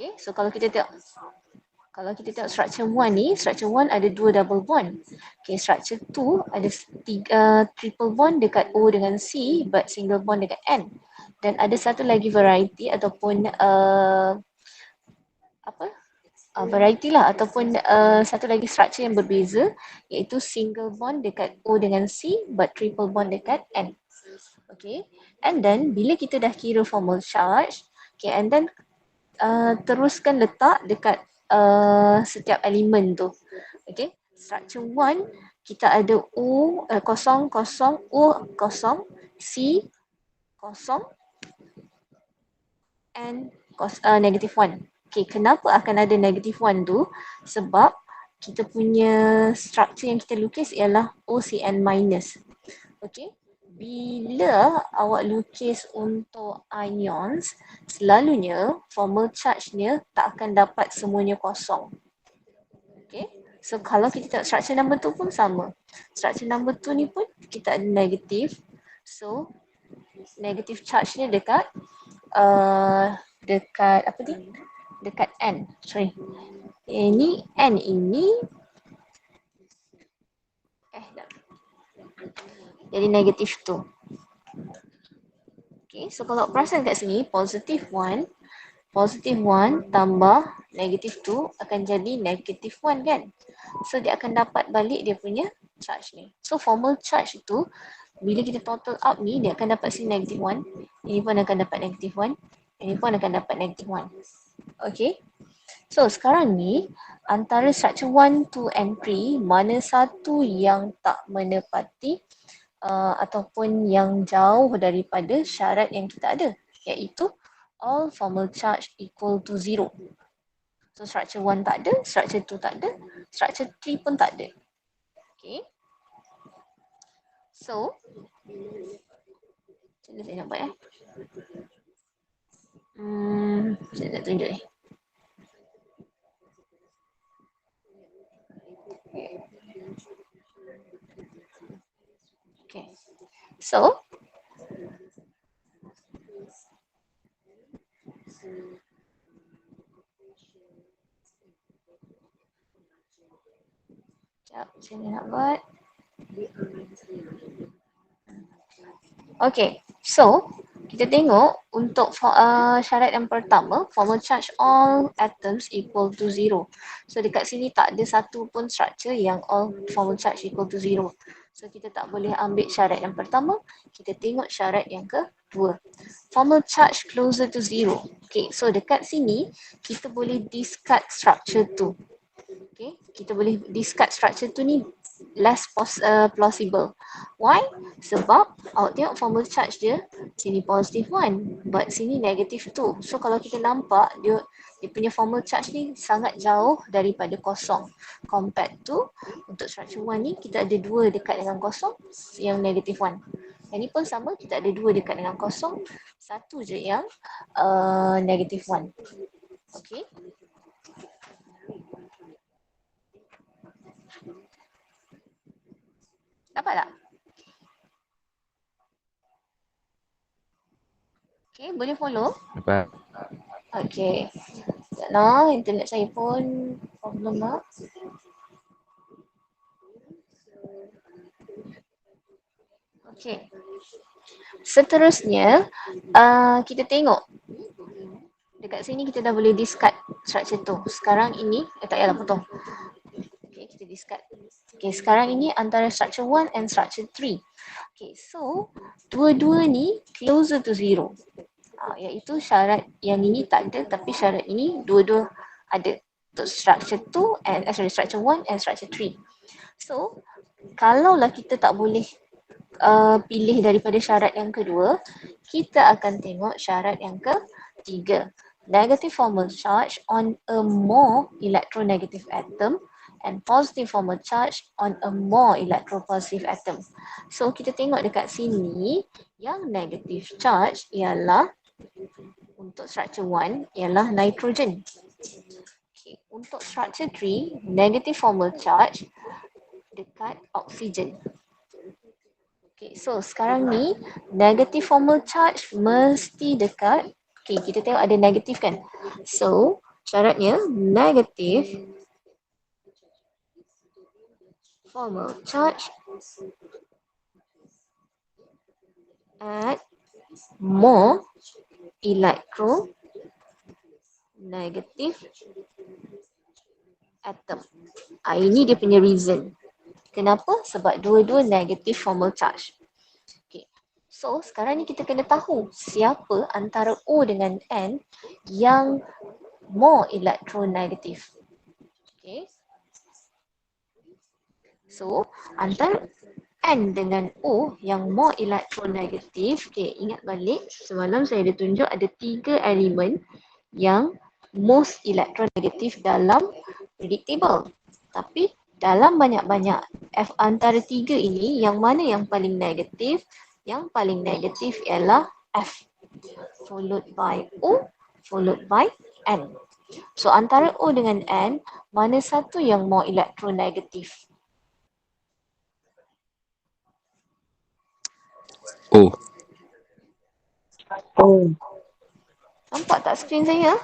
Okay, so kalau kita tengok structure 1 ni, structure 1 ada 2 double bond. Okay, structure 2 ada 3 triple bond dekat O dengan C but single bond dekat N. Dan ada satu lagi variety ataupun variety lah ataupun satu lagi structure yang berbeza iaitu single bond dekat O dengan C but triple bond dekat N. Okay, and then bila kita dah kira formal charge, okay, and then teruskan letak dekat setiap elemen tu. Okay, structure 1 kita ada O kosong kosong, O kosong, C kosong, and negative 1. Okay, kenapa akan ada negative 1 tu? Sebab kita punya structure yang kita lukis ialah OCN minus. Okay, bila awak lukis untuk ions, selalunya formal charge-nya tak akan dapat semuanya kosong. Okay, so kalau kita tengok structure number 2 pun sama. Structure number 2 ni pun kita ada negative. So, negative charge-nya dekat apa ni? Dekat N. Sorry. Ini N ini jadi negative 2. Okay, so kalau perasan kat sini, positive 1 tambah negative 2 akan jadi negative 1 kan? So dia akan dapat balik dia punya charge ni. So formal charge itu, bila kita total up ni, dia akan dapat sini negative 1. Ini pun akan dapat negative 1. Ini pun akan dapat negative 1. Okay. So sekarang ni, antara structure 1, 2 and 3, mana satu yang tak menepati ataupun yang jauh daripada syarat yang kita ada, iaitu all formal charge equal to 0. So structure 1 tak ada, structure 2 tak ada, structure 3 pun tak ada. Okay. So, saya nak buat saya nak tunjuk ni. Okay. So, sekejap, saya nak buat. Okay, so kita tengok untuk syarat yang pertama, formal charge all atoms equal to 0. So dekat sini tak ada satu pun structure yang all formal charge equal to 0. So kita tak boleh ambil syarat yang pertama, kita tengok syarat yang kedua. Formal charge closer to 0. Okay, so dekat sini kita boleh discard structure tu. Okay, kita boleh discard structure tu ni less plausible. Why? Sebab awak tengok formal charge dia sini positive 1 but sini negative 2. So kalau kita nampak dia punya formal charge ni sangat jauh daripada kosong. Compared to untuk structure 1 ni kita ada 2 dekat dengan kosong yang negative 1. Yang ni pun sama, kita ada 2 dekat dengan kosong, satu je yang negative 1. Okay. Dapat tak? Okay, boleh follow? Dapat. Okay. Sekejap lah, internet saya pun problem lah. Okay. Seterusnya, kita tengok. Dekat sini kita dah boleh discard structure tu. Sekarang ini, tak payahlah potong. Okay, kita discard. Okay, sekarang ini antara structure 1 and structure 3. Okay, so dua-dua ni closer to 0. Iaitu syarat yang ini tak ada tapi syarat ini dua-dua ada. Untuk structure 2 and structure 1 and structure 3. So, kalaulah kita tak boleh pilih daripada syarat yang kedua, kita akan tengok syarat yang ketiga. Negative formal charge on a more electronegative atom and positive formal charge on a more electropositive atom. So kita tengok dekat sini, yang negative charge ialah untuk structure 1 ialah nitrogen. Okay. Untuk structure 3, negative formal charge dekat oksigen. Okay, so sekarang ni negative formal charge mesti dekat, okay, kita tengok ada negatif kan. So Syaratnya negative formal charge at more electronegative atom. Ini dia punya reason. Kenapa? Sebab dua-dua negative formal charge. Okay. So, sekarang ni kita kena tahu siapa antara O dengan N yang more electronegative. Okay. So, antara N dengan O yang more electronegative, okay, ingat balik semalam saya ada tunjuk ada 3 elemen yang most electronegative dalam periodic table. Tapi dalam banyak-banyak F antara 3 ini, yang mana yang paling negatif? Yang paling negatif ialah F, followed by O, followed by N. So antara O dengan N, mana satu yang more electronegative? Oh. Oh. Nampak tak skrin saya?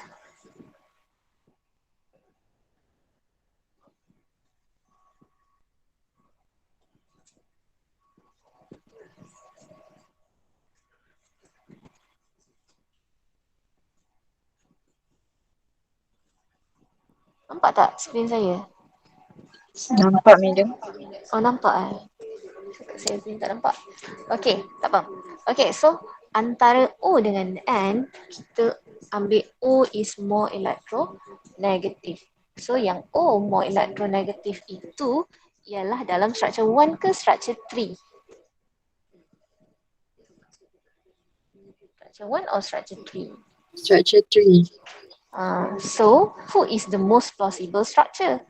Nampak tak skrin saya? Nampak, Madam. Oh, nampak eh? Saya pun tak nampak. Okey, tak apa. Okey, so antara O dengan N, kita ambil O is more electronegative. So yang O more electronegative itu ialah dalam structure 1 ke structure 3? Structure 1 or structure 3? Structure 3. So, who is the most plausible structure?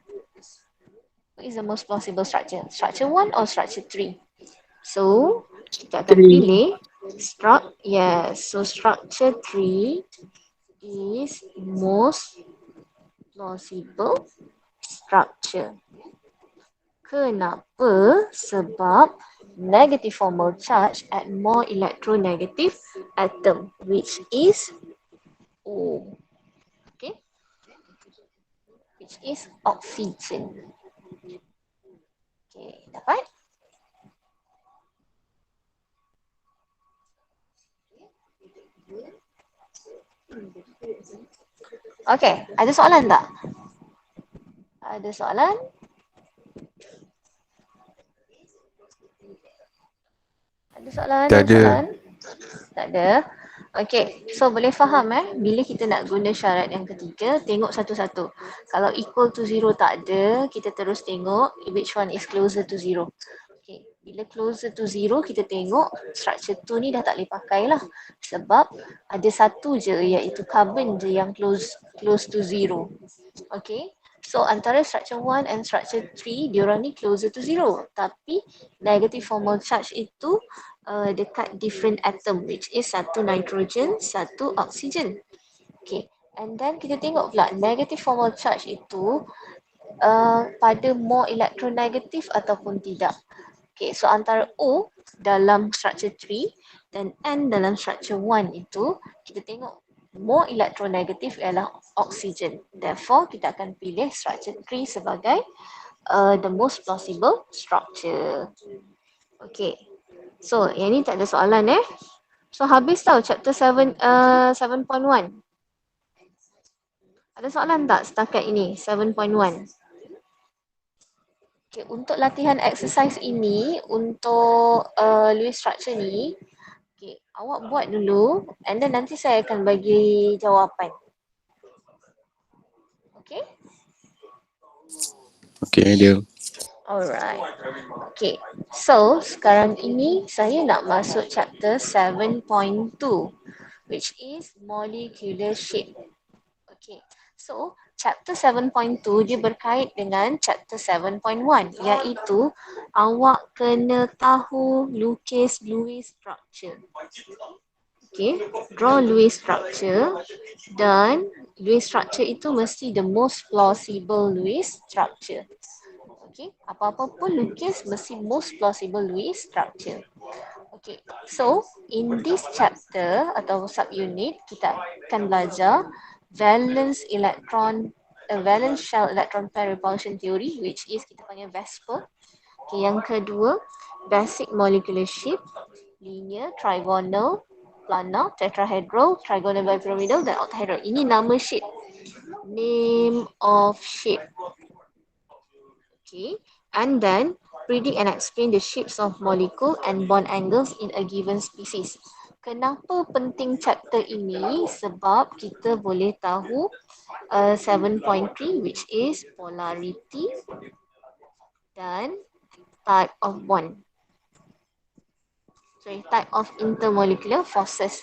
Who is the most plausible structure? Structure 1 or structure 3? So, kita akan pilih so structure 3 is most plausible structure. Kenapa? Sebab negative formal charge at more electronegative atom, which is O. Okay? Which is oxygen. Okay, dapat? Okay, ada soalan tak? Ada soalan? Ada soalan? Tak ada. Tak ada. Okay, so boleh faham bila kita nak guna syarat yang ketiga, tengok satu-satu. Kalau equal to 0 tak ada, kita terus tengok which one is closer to 0. Okay, bila closer to 0, kita tengok structure 2 ni dah tak boleh pakai lah. Sebab ada satu je iaitu carbon je yang close to 0. Okay, so antara structure 1 and structure 3, diorang ni closer to 0. Tapi negative formal charge itu dekat different atom, which is satu nitrogen, satu oxygen. Okay, and then kita tengok pula negative formal charge itu pada more electronegative ataupun tidak. Okay, so antara O dalam structure 3 dan N dalam structure 1 itu, kita tengok more electronegative ialah oxygen. Therefore, kita akan pilih structure 3 sebagai the most plausible structure. Okay, so yang ni tak ada soalan So habis tau chapter 7.1. Ada soalan tak setakat ini 7.1? Okay, untuk latihan exercise ini, untuk Lewis structure ni, okay, awak buat dulu and then nanti saya akan bagi jawapan. Okay? Okay, dia. Alright. Okay, so sekarang ini saya nak masuk chapter 7.2 which is molecular shape. Okay, so chapter 7.2 dia berkait dengan chapter 7.1 iaitu awak kena tahu lukis Lewis structure. Okay, draw Lewis structure dan Lewis structure itu mesti the most plausible Lewis structure. Okay, apa-apa pun lukis mesti most plausible Lewis structure. Okay, so in this chapter atau subunit kita akan belajar valence shell electron pair repulsion theory, which is kita panggil VSEPR. Okay, yang kedua, basic molecular shape, linear, trigonal, planar, tetrahedral, trigonal bipyramidal dan octahedral. Ini nama shape. Name of shape. Okay, and then predict and explain the shapes of molecule and bond angles in a given species. Kenapa penting chapter ini? Sebab kita boleh tahu 7.3 which is polarity dan type of bond. Sorry, type of intermolecular forces.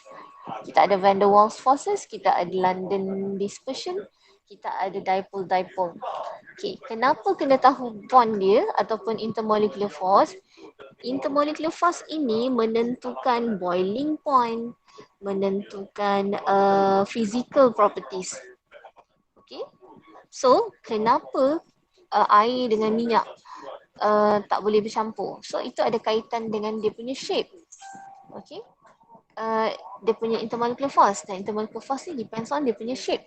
Kita ada van der Waals forces, kita ada London dispersion, kita ada dipole-dipole. Okay, kenapa kena tahu bond dia ataupun intermolecular force? Intermolecular force ini menentukan boiling point, menentukan physical properties. Okay, so kenapa air dengan minyak tak boleh bercampur? So itu ada kaitan dengan dia punya shape. Okay, dia punya intermolecular force dan intermolecular force ni depends on dia punya shape.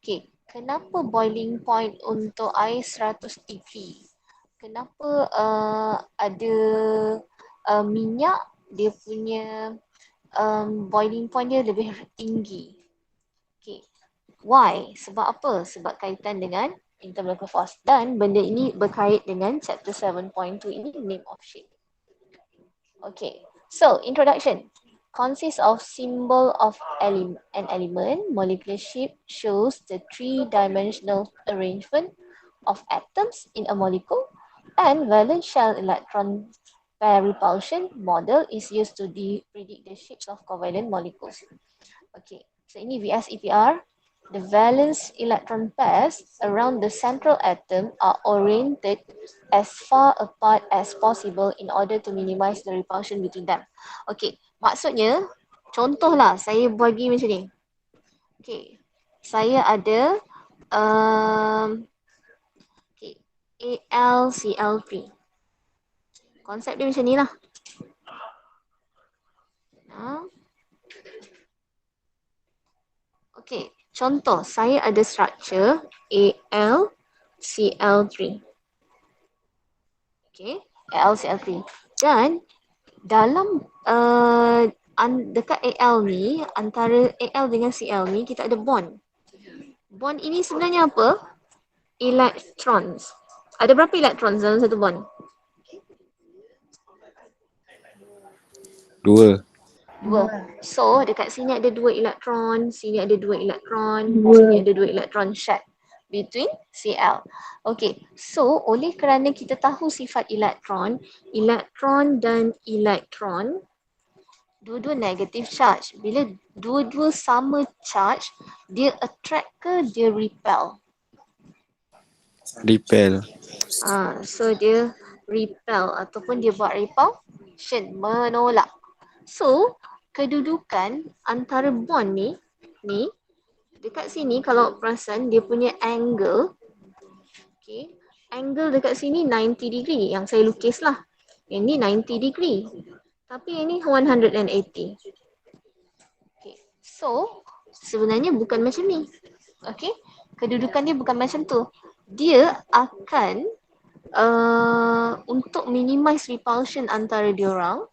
Okay, kenapa boiling point untuk air 100 degree? Kenapa ada minyak dia punya boiling point dia lebih tinggi? Okay, why? Sebab apa? Sebab kaitan dengan intermolecular force dan benda ini berkait dengan chapter 7.2 ini, name of shape. Okay, so introduction. Consists of symbol of an element. Molecular shape shows the three-dimensional arrangement of atoms in a molecule, and valence shell electron pair repulsion model is used to predict the shapes of covalent molecules. Okay, so ini VSEPR. The valence electron pairs around the central atom are oriented as far apart as possible in order to minimize the repulsion between them. Okay, maksudnya, contohlah saya bagi macam ni. Okay, saya ada okay, AlCl3. Konsep dia macam ni lah. Okay, contoh saya ada structure AlCl3. Okay, AlCl3. Dan dalam dekat Al ni, antara Al dengan Cl ni kita ada bond. Bond ini sebenarnya apa? Electrons. Ada berapa electrons dalam satu bond? 2. So dekat sini ada 2 elektron, sini ada 2 elektron, Dua. sini ada 2 elektron shared between Cl. Okay, so oleh kerana kita tahu sifat elektron dan elektron dua-dua negative charge. Bila dua-dua sama charge, dia attract ke dia repel? Repel. So dia repel ataupun dia buat repulsion, menolak. So kedudukan antara bond ni dekat sini kalau perasan dia punya angle, okay, angle dekat sini 90 degree yang saya lukis lah. Yang ni 90 degree. Tapi ini 180. Okay, so sebenarnya bukan macam ni. Okay, kedudukan dia bukan macam tu. Dia akan untuk minimize repulsion antara diorang,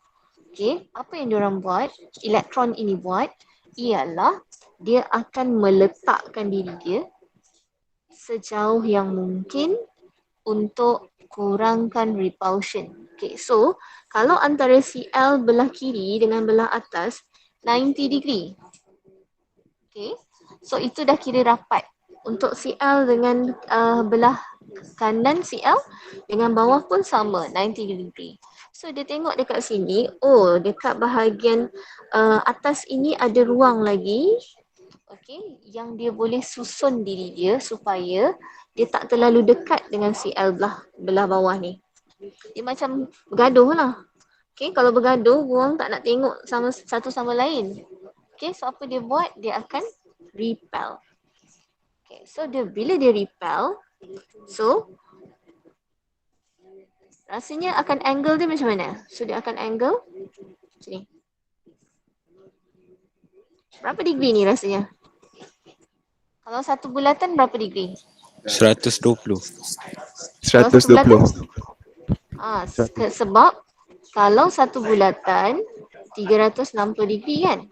okay, apa yang diorang buat, elektron ini buat, ialah dia akan meletakkan diri dia sejauh yang mungkin untuk kurangkan repulsion. Okay, so kalau antara Cl belah kiri dengan belah atas 90 degree. Okay, so itu dah kira rapat. Untuk Cl dengan belah kanan Cl dengan bawah pun sama 90 degree. So dia tengok dekat sini, oh dekat bahagian atas ini ada ruang lagi. Okay, yang dia boleh susun diri dia supaya dia tak terlalu dekat dengan Cl belah bawah ni. Dia macam bergaduh lah. Okay, kalau bergaduh, orang tak nak tengok sama satu sama lain. Okay, so apa dia buat? Dia akan repel. Okay, so bila dia repel, so rasanya akan angle dia macam mana? So dia akan angle macam ni. Berapa degree ni rasanya? Kalau satu bulatan berapa degree? 120. Kalau satu bulatan? 100. Sebab kalau satu bulatan 360 degree kan?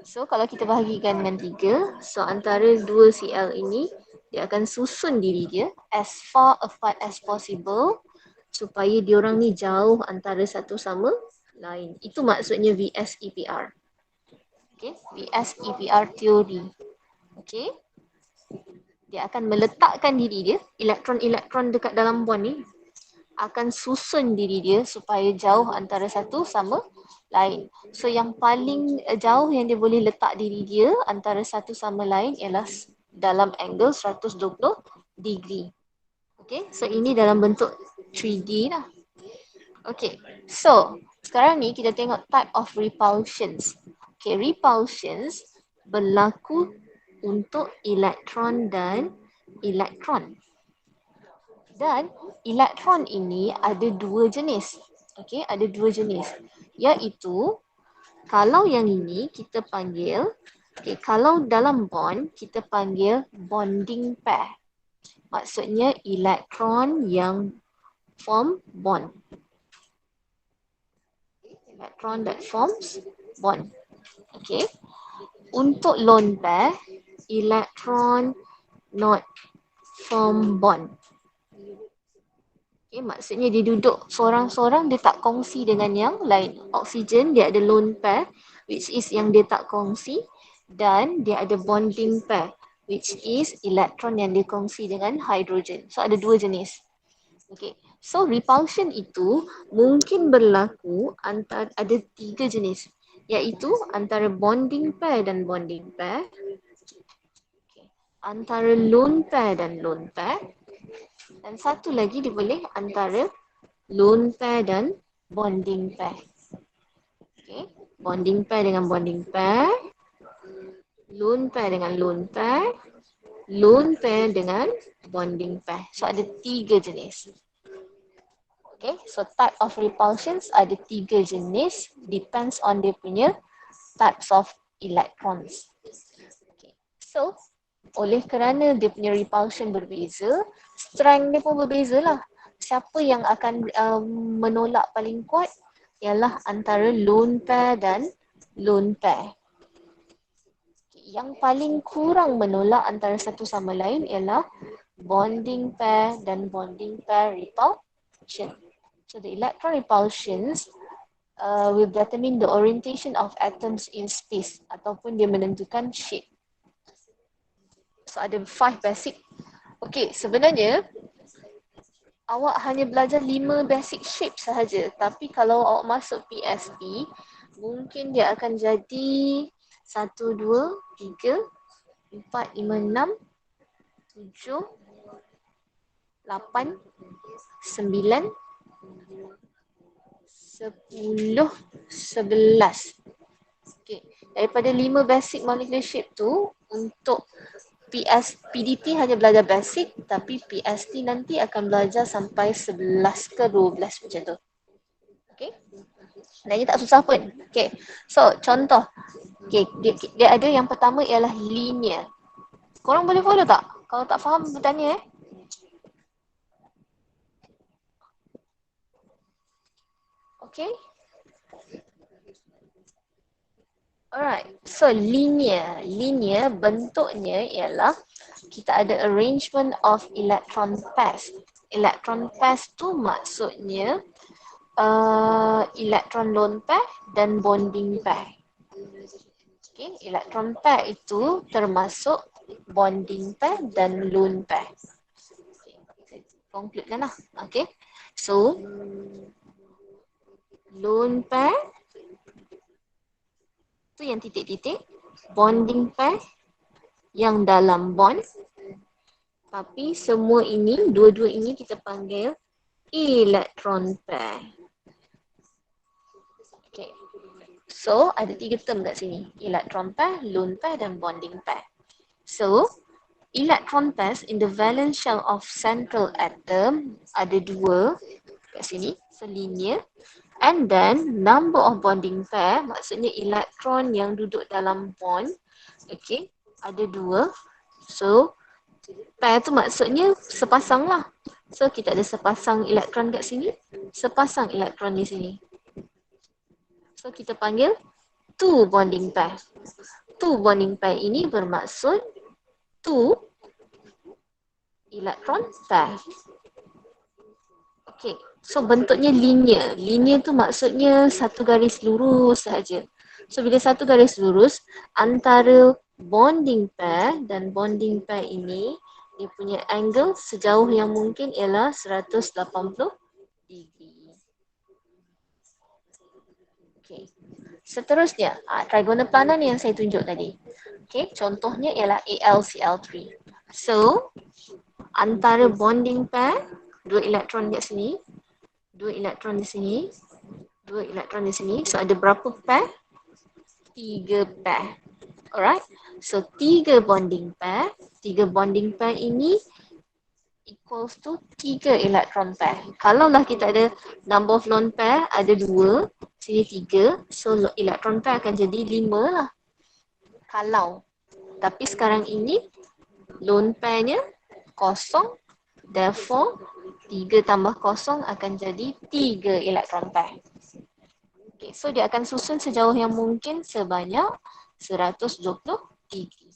So kalau kita bahagikan dengan 3, so antara 2 CL ini dia akan susun diri dia as far apart as possible supaya diorang ni jauh antara satu sama lain. Itu maksudnya VSEPR. Okay, VSEPR teori. Okay, dia akan meletakkan diri dia, elektron-elektron dekat dalam bond ni akan susun diri dia supaya jauh antara satu sama lain. So yang paling jauh yang dia boleh letak diri dia antara satu sama lain ialah dalam angle 120 degree. Okay, so ini dalam bentuk 3D lah. Okay, so sekarang ni kita tengok type of repulsions. Okay, repulsions berlaku untuk elektron dan elektron. Dan elektron ini ada 2 jenis. Okay, ada 2 jenis. Iaitu, kalau yang ini kita panggil, okay, kalau dalam bond, kita panggil bonding pair. Maksudnya elektron yang form bond. Elektron that forms bond. Okay. Untuk lone pair, elektron not form bond. Okay, maksudnya dia duduk seorang-seorang, dia tak kongsi dengan yang lain. Oksigen dia ada lone pair, which is yang dia tak kongsi, dan dia ada bonding pair, which is elektron yang dia kongsi dengan hidrogen. So ada 2 jenis. Okay, so repulsion itu mungkin berlaku antara ada 3 jenis, iaitu antara bonding pair dan bonding pair, okay, antara lone pair dan lone pair, dan satu lagi dia boleh antara lone pair dan bonding pair. Okay, bonding pair dengan bonding pair, lone pair dengan lone pair, lone pair dengan bonding pair. So ada 3 jenis. Okay, so type of repulsions ada 3 jenis, depends on dia punya types of electrons. Okay, so oleh kerana dia punya repulsion berbeza, strength dia pun berbeza lah. Siapa yang akan menolak paling kuat ialah antara lone pair dan lone pair. Yang paling kurang menolak antara satu sama lain ialah bonding pair dan bonding pair repulsion. So the electron repulsions will determine the orientation of atoms in space ataupun dia menentukan shape. So ada 5 basic. Okay, sebenarnya awak hanya belajar 5 basic shape sahaja. Tapi kalau awak masuk PSP, mungkin dia akan jadi 1, 2, 3, 4, 5, 6, 7, 8, 9, 10, 11. Okay. Daripada 5 basic molecular shape tu, untuk PDP hanya belajar basic, tapi PST nanti akan belajar sampai 11 ke 12 macam tu. Okay. Dan ini tak susah pun. Okay. So, contoh. Okay. Dia ada yang pertama ialah linear. Korang boleh follow tak? Kalau tak faham, bertanya . Okay. Alright. So linear bentuknya ialah kita ada arrangement of electron pairs. Electron pairs tu maksudnya electron lone pair dan bonding pair. Okay, electron pair itu termasuk bonding pair dan lone pair. Okay, conclude kan lah. Okay. So lone pair tu yang titik-titik, bonding pair yang dalam bond, tapi semua ini, dua-dua ini kita panggil electron pair. Okay. So ada 3 term kat sini, electron pair, lone pair dan bonding pair. So electron pairs in the valence shell of central atom ada 2 kat sini, so linear. And then number of bonding pair, maksudnya elektron yang duduk dalam bond, okay, ada 2. So, pair tu maksudnya sepasang lah. So, kita ada sepasang elektron kat sini, sepasang elektron di sini. So, kita panggil two bonding pair. Two bonding pair ini bermaksud two elektron pair. Okay, so bentuknya linear. Linear tu maksudnya satu garis lurus sahaja. So bila satu garis lurus, antara bonding pair dan bonding pair ini, dia punya angle sejauh yang mungkin ialah 180 degree. Okay. Seterusnya, trigonal planar ni yang saya tunjuk tadi. Okay, contohnya ialah AlCl3. So, antara bonding pair, dua elektron di sini, dua elektron di sini, dua elektron di sini. So, ada berapa pair? 3 pair. Alright. So, 3 bonding pair. 3 bonding pair ini equals to 3 elektron pair. Kalaulah kita ada number of lone pair, ada 2, sini 3. So, elektron pair akan jadi 5 lah. Kalau. Tapi sekarang ini, lone pairnya kosong. Therefore, 3 tambah kosong akan jadi 3 elektron pair. Okay, so dia akan susun sejauh yang mungkin sebanyak 120 degree.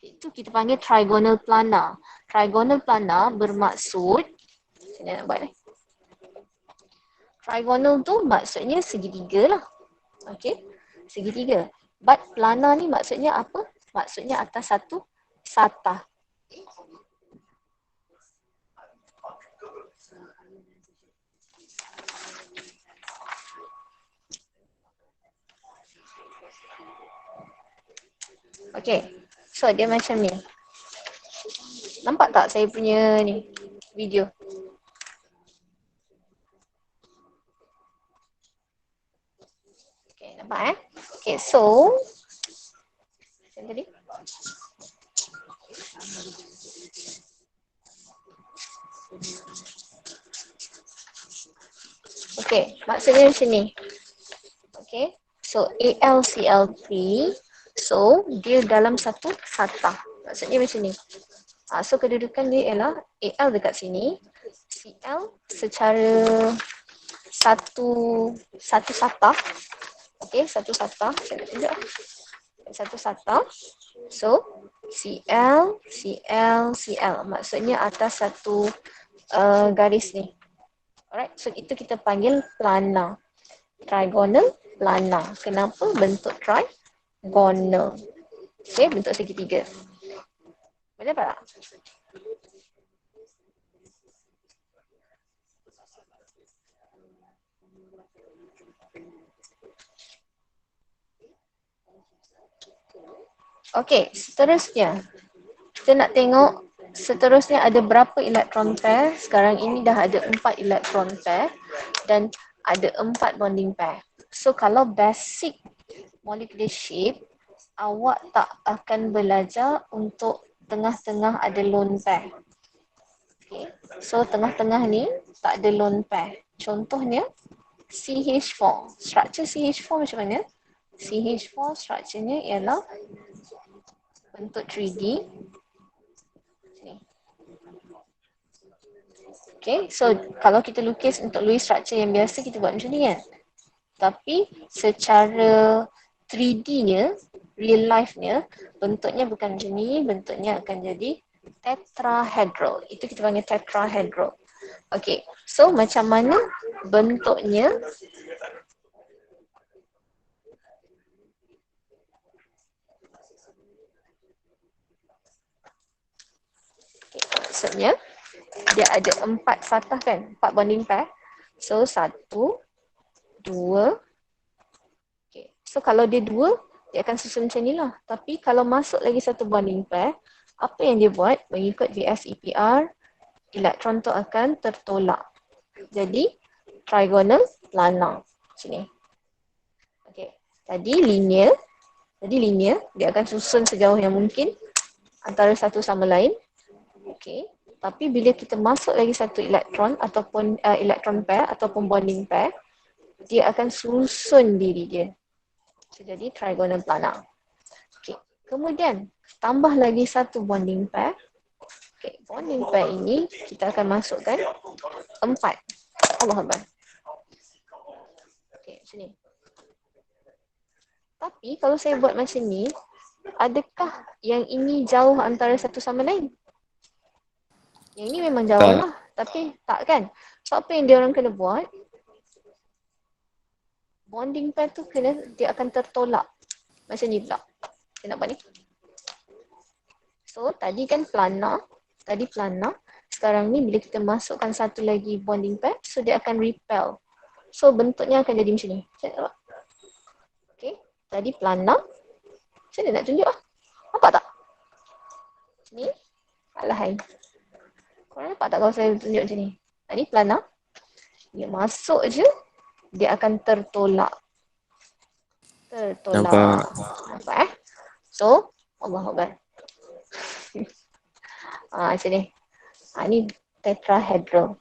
Itu kita panggil trigonal planar. Trigonal planar bermaksud, sini nak buat ni. Trigonal tu maksudnya segitiga lah. Okay, segitiga. But planar ni maksudnya apa? Maksudnya atas satu satah. Okay, so dia macam ni. Nampak tak saya punya ni video? Okay, nampak Okay, so macam tadi. Okay, maksudnya macam ni. Okay, so AlCl3, so dia dalam satu satah. Maksudnya macam ni. So kedudukan dia ialah Al dekat sini, Cl secara satu satah. Okay, satu satah. Saya nak tunjuk. Satu satah. So Cl, Cl, Cl. Maksudnya atas satu garis ni. Alright, so itu kita panggil planar. Trigonal planar. Kenapa bentuk trigonal? Okay, bentuk segitiga. Boleh tak? Okay, seterusnya. Kita nak tengok seterusnya ada berapa elektron pair. Sekarang ini dah ada 4 elektron pair dan ada 4 bonding pair. So kalau basic molecular shape, awak tak akan belajar untuk tengah-tengah ada lone pair. Okay. So tengah-tengah ni tak ada lone pair. Contohnya CH4. Struktur CH4 macam mana? CH4 strukturnya ialah bentuk 3D. Okay, so kalau kita lukis untuk Lewis structure yang biasa kita buat macam ni kan. Tapi secara 3D-nya, real life-nya, bentuknya bukan macam ni, bentuknya akan jadi tetrahedral. Itu kita panggil tetrahedral. Okay, so macam mana bentuknya? Okay, maksudnya dia ada 4 satah kan, 4 bonding pair. So 1, 2. Okay, so kalau dia 2, dia akan susun macam ni lah. Tapi kalau masuk lagi satu bonding pair, apa yang dia buat? Mengikut VSEPR, elektron tu akan tertolak. Jadi, trigonal planar. Sini. Okay. Tadi linear, dia akan susun sejauh yang mungkin antara satu sama lain. Okay. Tapi bila kita masuk lagi satu elektron ataupun elektron pair ataupun bonding pair, dia akan susun diri dia. So, jadi trigonal planar. Okay. Kemudian tambah lagi satu bonding pair. Okay, bonding pair ini kita akan masukkan 4. Allah Akbar. Okay, macam ni. Tapi kalau saya buat macam ni, adakah yang ini jauh antara satu sama lain? Yang ini memang jauh Tak. lah. Tapi tak kan? So apa yang dia orang kena buat? Bonding pair tu dia akan tertolak. Macam ni pula. Saya nak buat ni. So tadi kan plana. Sekarang ni bila kita masukkan satu lagi bonding pair, so dia akan repel. So bentuknya akan jadi macam ni. Okay. Tadi plana. Saya nak tunjuk lah. Nampak tak? Macam ni. Alahai. Korang nampak tak kalau saya tunjuk macam ni? Tadi plana. Dia masuk je. Dia akan tertolak. Nampak. Nampak So, Allah Akbar. Macam ni. Ni tetrahedral.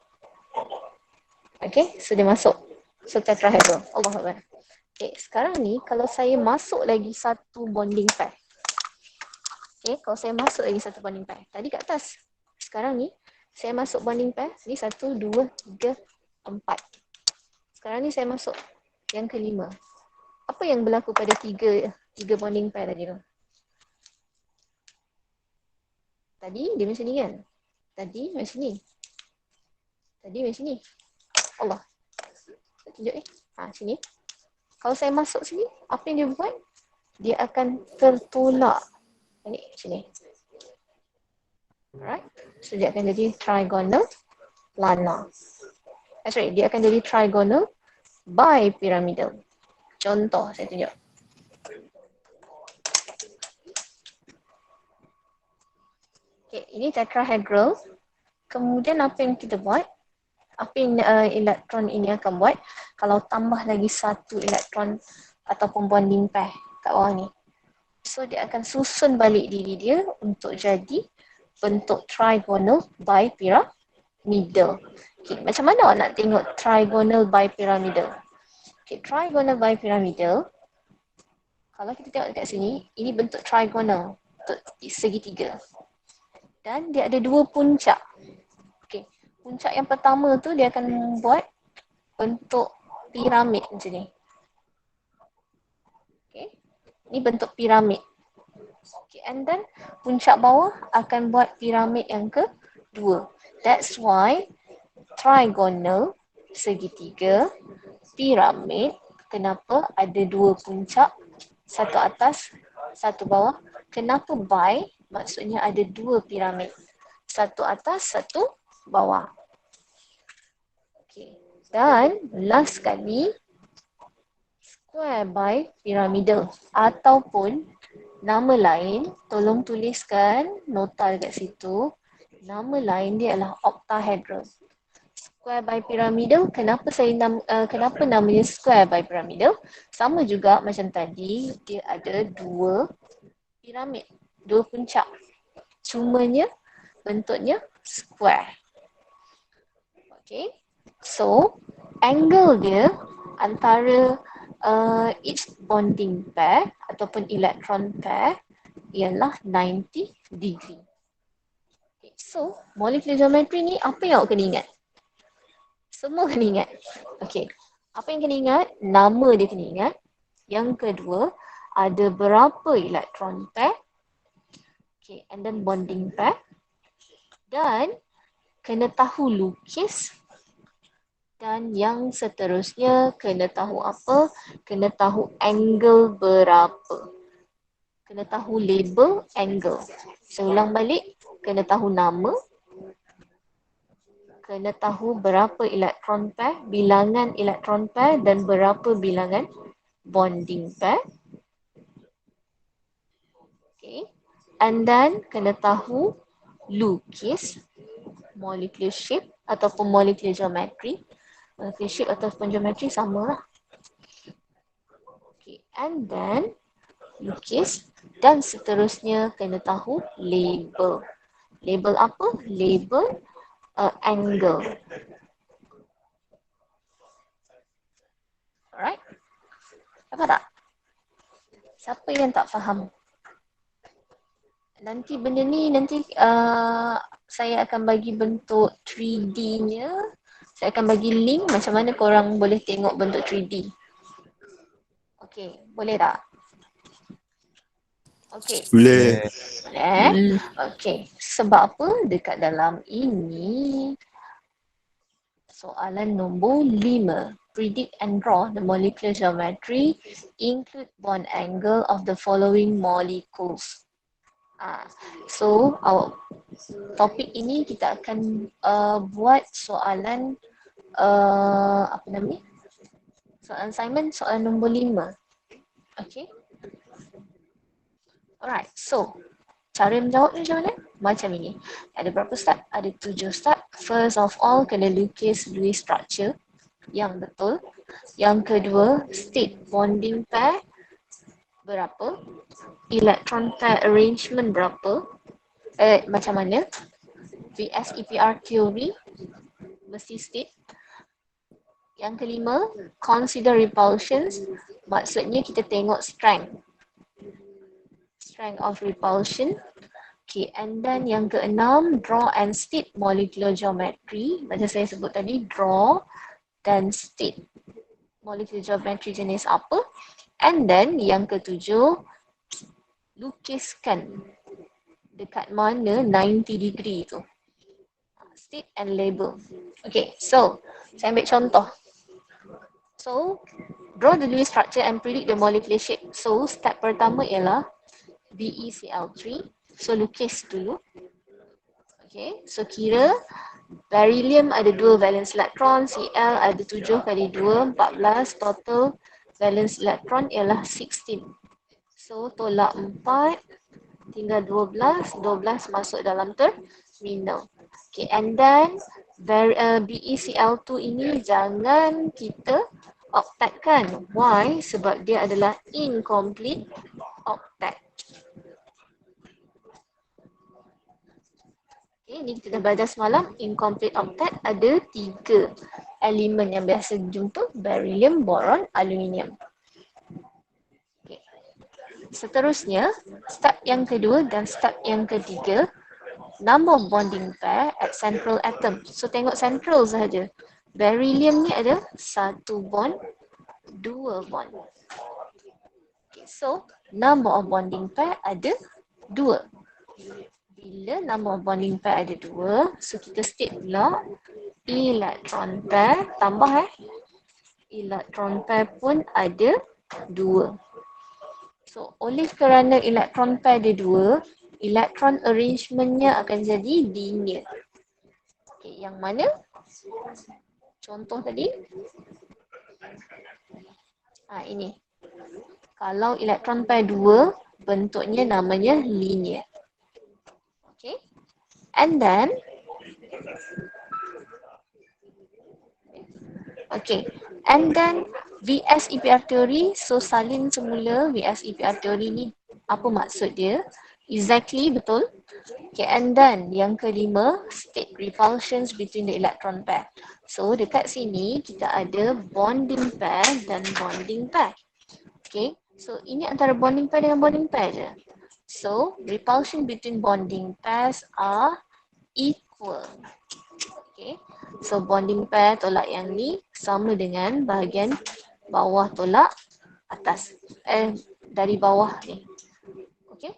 Okay, so dia masuk. So tetrahedral. Allah Akbar. Okay, sekarang ni kalau saya masuk lagi satu bonding pair. Okay, kalau saya masuk lagi satu bonding pair. Tadi kat atas. Sekarang ni, saya masuk bonding pair. Ni 1, 2, 3, 4. Sekarang ni saya masuk yang kelima. Apa yang berlaku pada tiga bonding pair tadi tu? Tadi dia macam ni kan? Tadi macam ni. Allah. Saya tunjuk ni. Sini. Kalau saya masuk sini, apa yang dia buat? Dia akan tertolak. Ni, macam ni. Alright. So dia akan jadi trigonal planar. Sorry, dia akan jadi trigonal bipyramidal. Contoh saya tunjuk. Okay, ini tetrahedral. Kemudian apa yang kita buat? Apa yang elektron ini akan buat? Kalau tambah lagi satu elektron ataupun bonding pair kat bawah ni. So dia akan susun balik diri dia untuk jadi bentuk trigonal bipyramidal. Okay, macam mana awak nak tengok trigonal bipyramidal? Okay, trigonal bipyramidal, kalau kita tengok dekat sini, ini bentuk trigonal, bentuk segitiga. Dan dia ada dua puncak. Okay, puncak yang pertama tu dia akan membuat bentuk piramid macam ni. Okay, ini bentuk piramid. Okay, and then puncak bawah akan buat piramid yang kedua. That's why trigonal, segitiga, piramid, kenapa ada dua puncak, satu atas, satu bawah. Kenapa bi? Maksudnya ada dua piramid. Satu atas, satu bawah. Okay. Dan last sekali, square bipyramidal ataupun nama lain, tolong tuliskan nota dekat situ. Nama lain dia adalah octahedral. Square bipyramidal, kenapa namanya square bipyramidal? Sama juga macam tadi, dia ada dua piramid, dua puncak. Cumanya bentuknya square. Okay. So, angle dia antara each bonding pair ataupun electron pair ialah 90 degree. Okay. So, molecular geometry ni apa yang awak kena ingat? Semua kena ingat. Okay. Apa yang kena ingat? Nama dia kena ingat. Yang kedua, ada berapa electron pair. Okay. And then bonding pair. Dan kena tahu lukis. Dan yang seterusnya kena tahu apa? Kena tahu angle berapa. Kena tahu label angle. Saya ulang balik. Kena tahu nama. Kena tahu berapa elektron pair, bilangan elektron pair dan berapa bilangan bonding pair. Okay. And then kena tahu lukis, molecular shape ataupun molecular geometry. Molecular shape ataupun geometry sama lah. Okay. And then lukis dan seterusnya kena tahu label. Label apa? Label angle. Alright. Apa tak? Siapa yang tak faham? Nanti benda ni saya akan bagi bentuk 3D-nya. Saya akan bagi link macam mana korang boleh tengok bentuk 3D. Okey, boleh tak? Okey. Boleh. Boleh. Okey, sebab apa? Dekat dalam ini soalan nombor 5. Predict and draw the molecular geometry, include bond angle of the following molecules. So, topik ini kita akan buat soalan apa nama ni? Soalan assignment, soalan nombor 5. Okay. Alright, so cara menjawab ni macam mana? Macam ini. Ada berapa step? Ada 7 step. First of all, kena lukis Lewis structure yang betul. Yang kedua, state bonding pair berapa. Electron pair arrangement berapa. Macam mana? VSEPR theory mesti state. Yang kelima, consider repulsions. Maksudnya kita tengok strength of repulsion. Okay, and then yang keenam, draw and state molecular geometry. Macam saya sebut tadi, draw dan state molecular geometry jenis apa. And then yang ketujuh, lukiskan dekat mana 90 degree tu. State and label. Okay, so saya ambil contoh. So, draw the Lewis structure and predict the molecular shape. So, step pertama ialah BeCl3. So, lukis dulu. Okay, so kira beryllium ada 2 valence elektron, Cl ada 7 kali 2, 14, total valence elektron ialah 16. So, tolak 4, tinggal 12, 12 masuk dalam terminal. Okay, and then BeCl2 ini jangan kita octetkan. Why? Sebab dia adalah incomplete octet. Okay, ni kita dah belajar semalam. Incomplete octet ada 3 elemen yang biasa jumpa. Beryllium, boron, aluminium. Okay. Seterusnya, step yang kedua dan step yang ketiga, number of bonding pair at central atom. So, tengok central sahaja. Beryllium ni ada 1 bond, 2 bond. Okay, so, number of bonding pair ada 2. Bila number of bonding pair ada 2, so kita state pula electron pair, tambah electron pair pun ada 2. So, oleh kerana electron pair ada 2, electron arrangementnya akan jadi linear. Okay, yang mana? Contoh tadi. Ini. Kalau elektron pair 2, bentuknya namanya linear. Okay. And then, VSEPR theory, so salin semula VSEPR theory ni apa maksud dia? Exactly, betul. Okay, and then yang kelima, state repulsions between the electron pair. So dekat sini kita ada bonding pair dan bonding pair. Okay, so ini antara bonding pair dengan bonding pair je. So repulsion between bonding pairs are equal. Okay, so bonding pair tolak yang ni sama dengan bahagian bawah tolak atas. Dari bawah ni. Okay,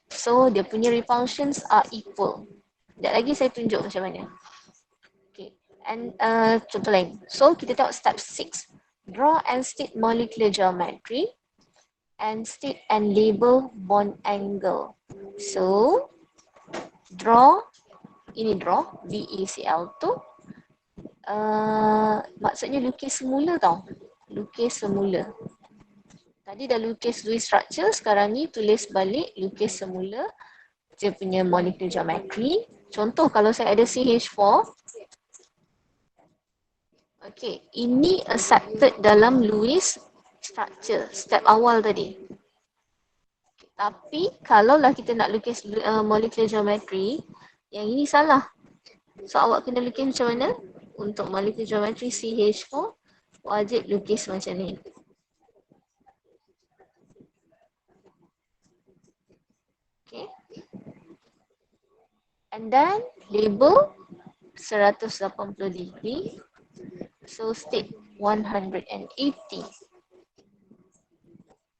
so dia punya repulsions are equal. Sekejap lagi saya tunjuk macam mana. Okay, and contoh lain. So kita tengok step 6. Draw and state molecular geometry and state and label bond angle. So draw, ini draw BeCl2. Maksudnya lukis semula tau. Lukis semula. Tadi dah lukis Lewis structure, sekarang ni tulis balik, lukis semula dia punya molecular geometry. Contoh kalau saya ada CH4. Okay, ini accepted dalam Lewis structure, step awal tadi. Tapi kalaulah kita nak lukis molecular geometry, yang ini salah. So awak kena lukis macam mana? Untuk molecular geometry CH4, wajib lukis macam ni. Okay. And then label 180 degree. So state 180.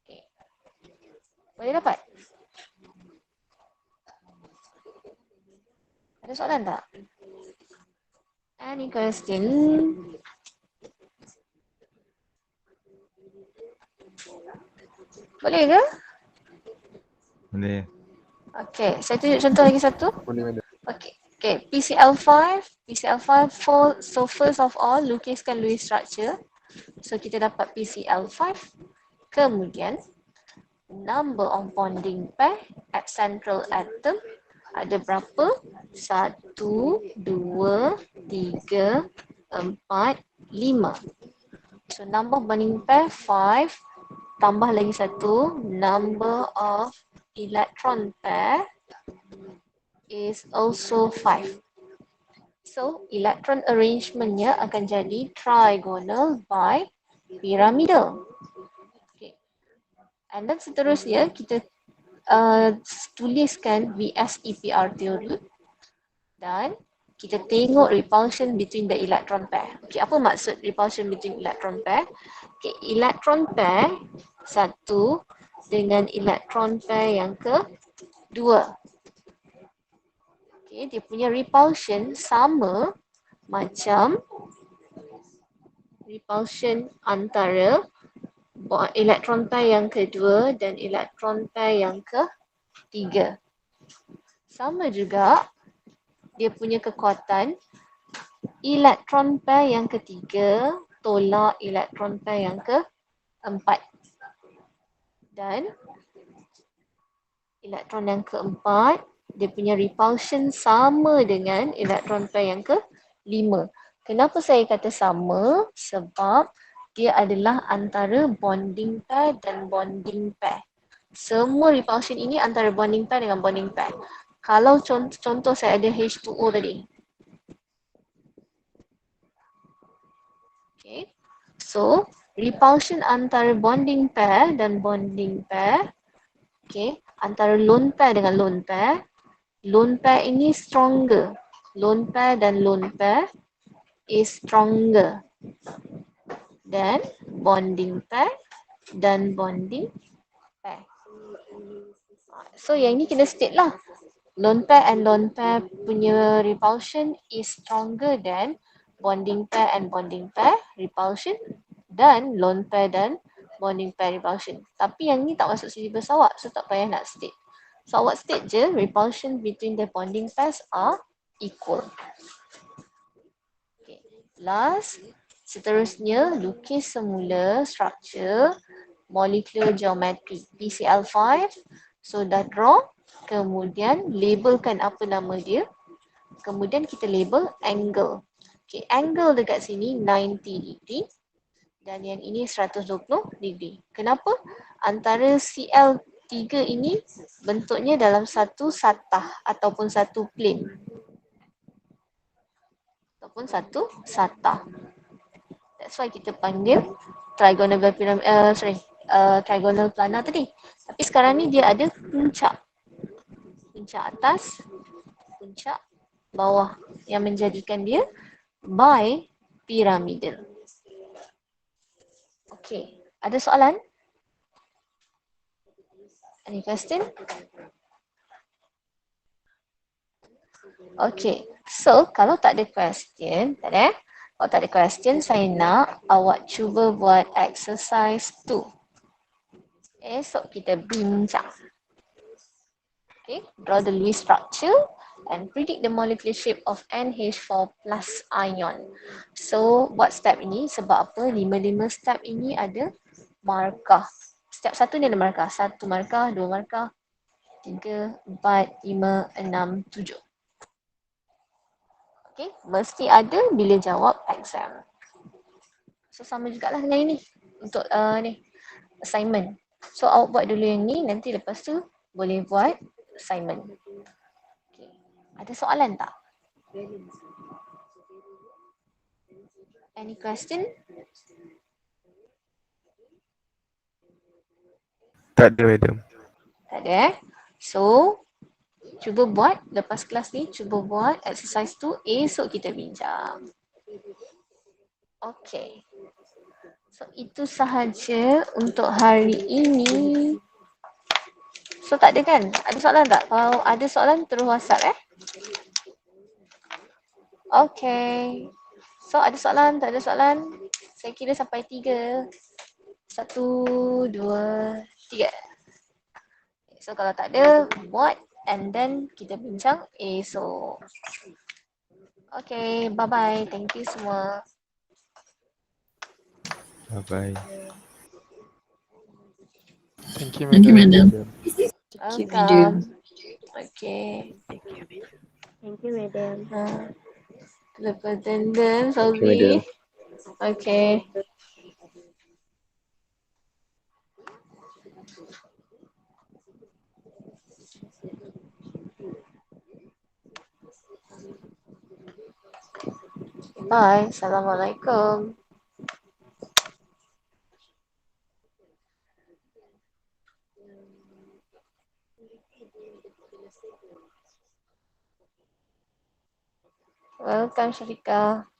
Okay. Boleh dapat? Ada soalan tak? Any question? Boleh ke? Boleh. Okay, saya tunjuk contoh lagi satu. Boleh, madam. Okay, okay. PCL5, so first of all, lukiskan Lewis structure. So kita dapat PCL5. Kemudian, number of bonding pair at central atom ada berapa? 1, 2, 3, 4, 5. So number of bonding pair 5, tambah lagi satu, number of electron pair is also 5. So electron arrangementnya akan jadi trigonal by pyramidal. Okay. And then seterusnya kita tuliskan VSEPR theory dan kita tengok repulsion between the electron pair. Okay, apa maksud repulsion between electron pair? Okay, electron pair satu dengan electron pair yang kedua. Okay, dia punya repulsion sama macam repulsion antara electron pair yang kedua dan electron pair yang ketiga. Sama juga dia punya kekuatan elektron pair yang ketiga tolak elektron pair yang keempat. Dan elektron yang keempat, dia punya repulsion sama dengan elektron pair yang kelima. Kenapa saya kata sama? Sebab dia adalah antara bonding pair dan bonding pair. Semua repulsion ini antara bonding pair dengan bonding pair. Kalau contoh saya ada H2O tadi. Okay. So, repulsion antara bonding pair dan bonding pair. Okay. Antara lone pair dengan lone pair ini stronger. Lone pair dan lone pair is stronger than bonding pair dan bonding pair. So, yang ni kena state lah. Lone pair and lone pair punya repulsion is stronger than bonding pair and bonding pair repulsion dan lone pair dan bonding pair repulsion. Tapi yang ni tak masuk syllabus awak, so tak payah nak state. So awak state je repulsion between the bonding pairs are equal. Okay. Last, seterusnya lukis semula structure molecular geometry PCl5. So dah draw. Kemudian labelkan apa nama dia. Kemudian kita label angle. Okay, angle dekat sini 90 degree. Dan yang ini 120 degree. Kenapa? Antara Cl3 ini bentuknya dalam satu satah ataupun satu plane. Ataupun satu satah. That's why kita panggil trigonal pyramid, trigonal planar tadi. Tapi sekarang ni dia ada puncak. Puncak atas, puncak bawah yang menjadikan dia bipyramidal. Okay, ada soalan? Any question? Okay, so kalau tak ada question, tak ada? Kalau tak ada question, saya nak awak cuba buat exercise 2. Esok kita bincang. Okay, draw the Lewis structure and predict the molecular shape of NH4 plus ion. So, buat step ini sebab apa? 5 step ini ada markah. Step 1 ni ada markah. 1 markah, 2 markah, 3, 4, 5, 6, 7. Okay, mesti ada bila jawab exam. So, sama jugalah dengan ini untuk ni assignment. So, awak buat dulu yang ni, nanti lepas tu boleh buat assignment. Okay. Ada soalan tak? Any question? Tak ada, madam. Tak ada. So, Cuba buat lepas kelas ni, cuba buat exercise tu, esok kita bincang. Okay. So itu sahaja untuk hari ini. So tak ada kan? Ada soalan tak? Kalau ada soalan terus WhatsApp Okay. So ada soalan, tak ada soalan? Saya kira sampai 3. 1, 2, 3. So kalau tak ada, buat and then kita bincang esok. Okay, bye-bye. Thank you semua. Bye-bye. Thank you, Thank you, madam. madam. Thank you, Welcome. madam. Okay. Thank you, madam. Lepas attendance, Thank you, madam. Fauzi. Okay. Bye. Assalamualaikum. Welcome, Syafika.